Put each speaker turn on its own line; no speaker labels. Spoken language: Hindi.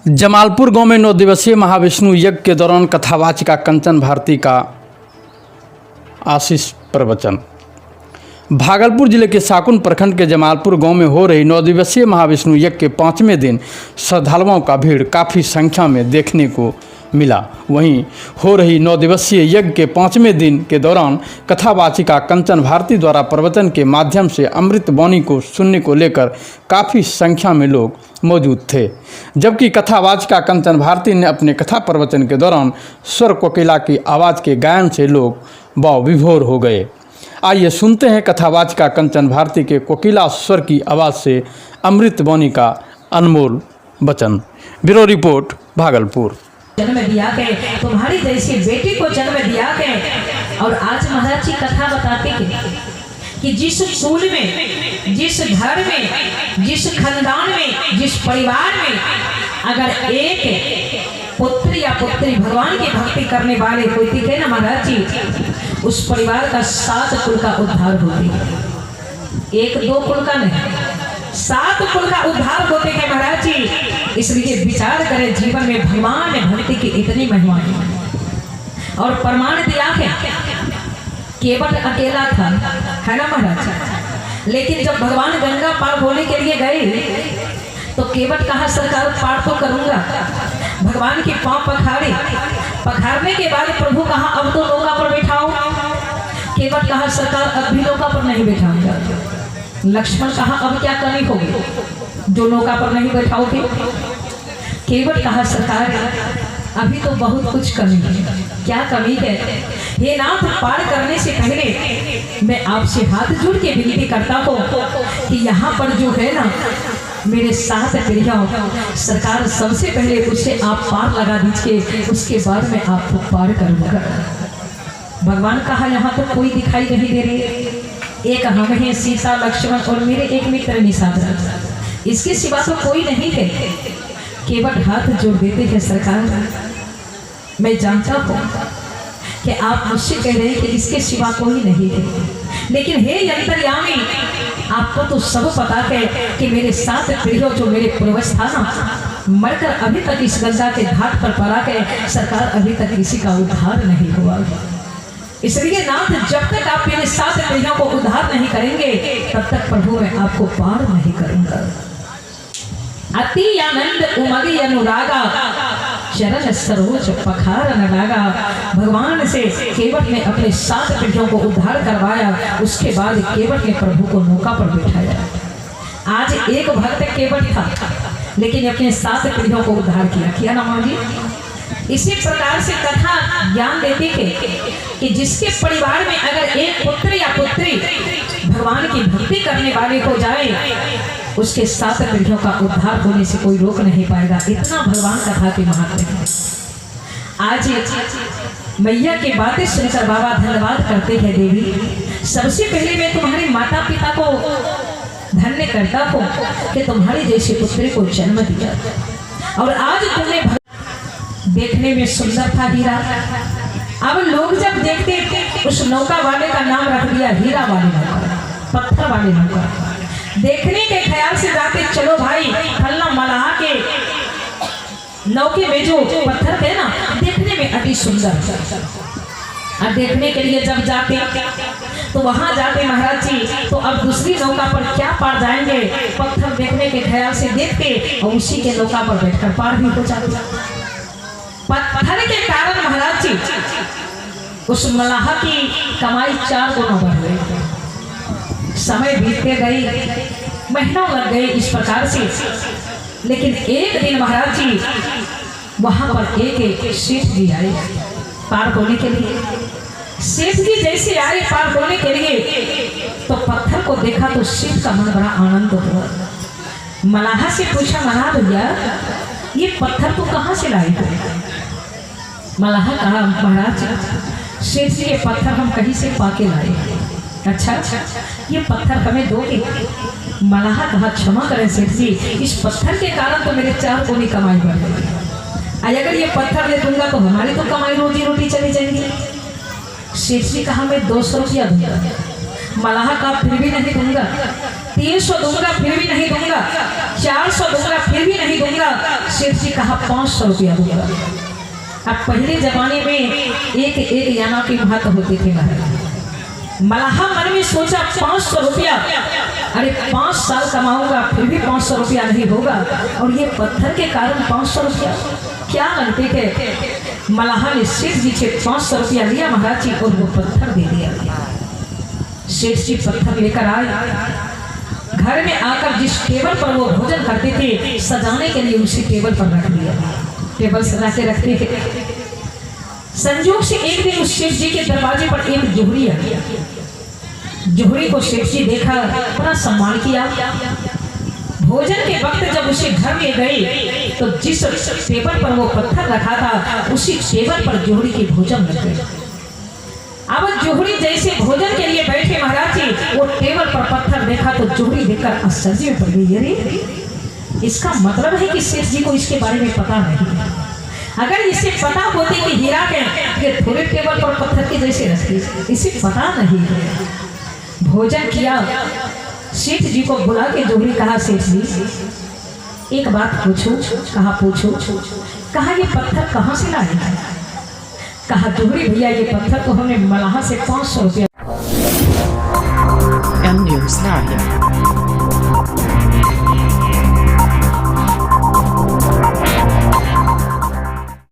जमालपुर गांव में 9 दिवसीय महाविष्णु यज्ञ के दौरान कथावाचिका कंचन भारती का आशीष प्रवचन। भागलपुर जिले के साकुन प्रखंड के जमालपुर गांव में हो रही 9 दिवसीय महाविष्णु यज्ञ के 5वें दिन श्रद्धालुओं का भीड़ काफ़ी संख्या में देखने को मिला। वहीं हो रही 9 दिवसीय यज्ञ के 5वें दिन के दौरान कथावाचिका कंचन भारती द्वारा प्रवचन के माध्यम से अमृत वाणी को सुनने को लेकर काफ़ी संख्या में लोग मौजूद थे। जबकि कथावाचिका कंचन भारती ने अपने कथा प्रवचन के दौरान स्वर कोकिला की आवाज़ के गायन से लोग भाव विभोर हो गए। आइए सुनते हैं कथावाचिका कंचन भारती के कोकिला स्वर की आवाज़ से अमृत वाणी का अनमोल वचन। Bureau report, Bhagalpur.
जन्म दिया के तुम्हारी जैसी बेटी को जन्म दिया के और आज महाराज जी कथा बताते कि जिस स्कूल में, जिस घर में, जिस खानदान में, जिस परिवार में अगर एक पुत्र या पुत्री भगवान की भक्ति करने वाले कोई दिखे ना महाराज जी, उस परिवार का 7 कुल का उद्धार होती है। 1-2 कुल का नहीं, 7 कुल का उद्धार होते हैं महाराज जी। इसलिए विचार करें जीवन में भगवान भक्ति की इतनी महिमा है। और प्रमाण दिया है, केवट अकेला था, है ना महाराज। लेकिन जब भगवान गंगा पार होने के लिए गए तो केवट कहा सरकार पार तो करूंगा। भगवान के पांव पखारे, पखारने के बाद प्रभु कहा अब तो नौका पर बैठाओ। केवट कहा सरकार अब भी नौका पर नहीं बैठाऊंगा। लक्ष्मण कहा अब क्या कमी होगी जो नौका पर नहीं बैठाओगे। केवट कहा सरकार अभी तो बहुत कुछ कमी है। क्या कमी है? हे नाथ, पार करने से पहले मैं आपसे हाथ जोड़ के विनती करता हूँ कि यहाँ पर जो है ना मेरे 7 प्रिया, सरकार सबसे पहले उसे आप पार लगा दीजिए, उसके बाद मैं आपको पार करूँगा। भगवान कहा यहाँ तो कोई दिखाई नहीं दे रही। एक हम हैं, सीता, लक्ष्मण और मेरे एक मित्र निषाद, इसके सिवा तो कोई नहीं है। केवट हाथ जोड़ देते हैं सरकार मैं जानता हूँ कि आप मुझसे कह रहे हैं कि इसके सिवा कोई नहीं है, लेकिन हे अंतर्यामी, आपको तो सब पता है कि मेरे 7 पीढ़ियों जो मेरे पूर्वज था ना, मरकर अभी तक इस गंगा के घाट पर पड़ा है। सरकार अभी तक किसी का उद्धार नहीं हुआ। इसलिए नाथ, जब तक आप मेरे 7 पीढ़ियों को उद्धार नहीं करेंगे तब तक प्रभु मैं आपको पार नहीं करूंगा। अति आनंद उमगी अनुरागा, चरण सरोज पखार न लागा। भगवान से केवट ने अपने 7 पीढ़ियों को उद्धार करवाया। उसके बाद केवट ने प्रभु को नौका पर बिठाया। आज एक भक्त केवट था, लेकिन अपने 7 पीढ़ियों को उद्धार किया ना माँ जी। इसी प्रकार से कथा ज्ञान देती है कि जिसके परिवार में अगर एक पुत्र या पुत्री भगवान की भक्ति करने वाले हो जाए, उसके 7 पीढ़ियों का उद्धार होने से कोई रोक नहीं पाएगा। इतना भगवान कथा के महत्व है। आज मैया की बातें सुनकर बाबा धन्यवाद करते हैं। देवी, सबसे पहले मैं तुम्हारे माता पिता को धन्य करता हूँ कि तुम्हारी जैसी पुत्री को जन्म दिया। और आज तुमने देखने में सुंदर था हीरा। अब लोग जब देखते उस नौका वाले का नाम रख दिया हीरा वाले नौका, पत्थर वाले नौका। देखने के ख्याल से जाते चलो भाई फलना मलाहा के नौके में जो पत्थर थे ना, देखने में अति सुंदर। और देखने के लिए जब जाते तो वहां जाते महाराज जी, तो अब दूसरी नौका पर क्या पार जाएंगे। पत्थर देखने के ख्याल से देखते और उसी के नौका पर बैठकर पार भी हो जाते। पत्थर के कारण महाराज जी उस मलाहा की कमाई 4 गुना बढ़ गई। समय बीतते गए, महीनों लग गए इस प्रकार से। लेकिन एक दिन महाराज जी वहां पर एक सेठ जी आए पार होने के लिए। सेठ जी जैसे आए पार होने के लिए तो पत्थर को देखा तो सेठ का मन बड़ा आनंद हुआ। मलाहा से पूछा, मलाहा भैया ये पत्थर तो कहाँ से लाए हो? मलाहा कहा, महाराज सेठ जी ये पत्थर हम कहीं से पाके लाए। अच्छा, ये पत्थर हमें दोगे? मलाहा कहा, क्षमा करें सेठ जी, इस पत्थर के कारण तो मेरे 4 गुनी कमाई बढ़ गई। अगर ये पत्थर दे दूंगा तो हमारी तो कमाई रोजी रोटी चली जाएगी। सेठ जी कहा, मैं 200 रुपया दूंगा। मलाहा कहा, फिर भी नहीं दूंगा। 300 दूंगा, फिर भी नहीं दूंगा। 400 दूंगा, फिर भी नहीं दूंगा। दूंगा। सेठ जी कहा 500 रुपया दूंगा। अब पहले जमाने में एक एक याना की बात होती थी महाराज। मलाहा मन में सोचा 500 रुपया, अरे 5 साल कमाऊंगा फिर भी 500 रुपया नहीं होगा, और ये पत्थर के कारण 500 रुपया क्या लगते थे। मलाहा ने सेठ जी से 500 रुपया लिया महाराज जी, और वो पत्थर दे दिया। सेठ जी पत्थर लेकर आए, घर में आकर जिस टेबल पर वो भोजन करते थे सजाने के लिए उसी टेबल पर रख दिया। टेबल सजा के रखते थे। संजोग से एक दिन उस सेठ जी के दरवाजे पर एक जोहरी आ गया। जोहरी को सेठ जी देखा, बड़ा सम्मान किया। भोजन के वक्त जब उसे घर में गए तो जिस टेबल पर वो पत्थर रखा था उसी टेबल पर जोहरी के भोजन लग गए। अब जोहरी जैसे भोजन के लिए बैठे महाराज जी, वो टेबल पर पत्थर देखा तो जोहरी देखकर आश्चर्य में पड़ गई। अरे इसका मतलब है कि सेठ जी को इसके बारे में पता नहीं। अगर इसे पता होती कि हीरा के थोड़े टेबल पर पत्थर के जैसे रखते, इसे पता नहीं है। भोजन किया, सेठ जी को बुला के जोहरी कहा, सेठ जी एक बात पूछूं? कहा पूछो। कहा ये पत्थर कहाँ से लाए? कहा जोहरी भैया ये पत्थर तो हमने मलाहा से 500 रुपया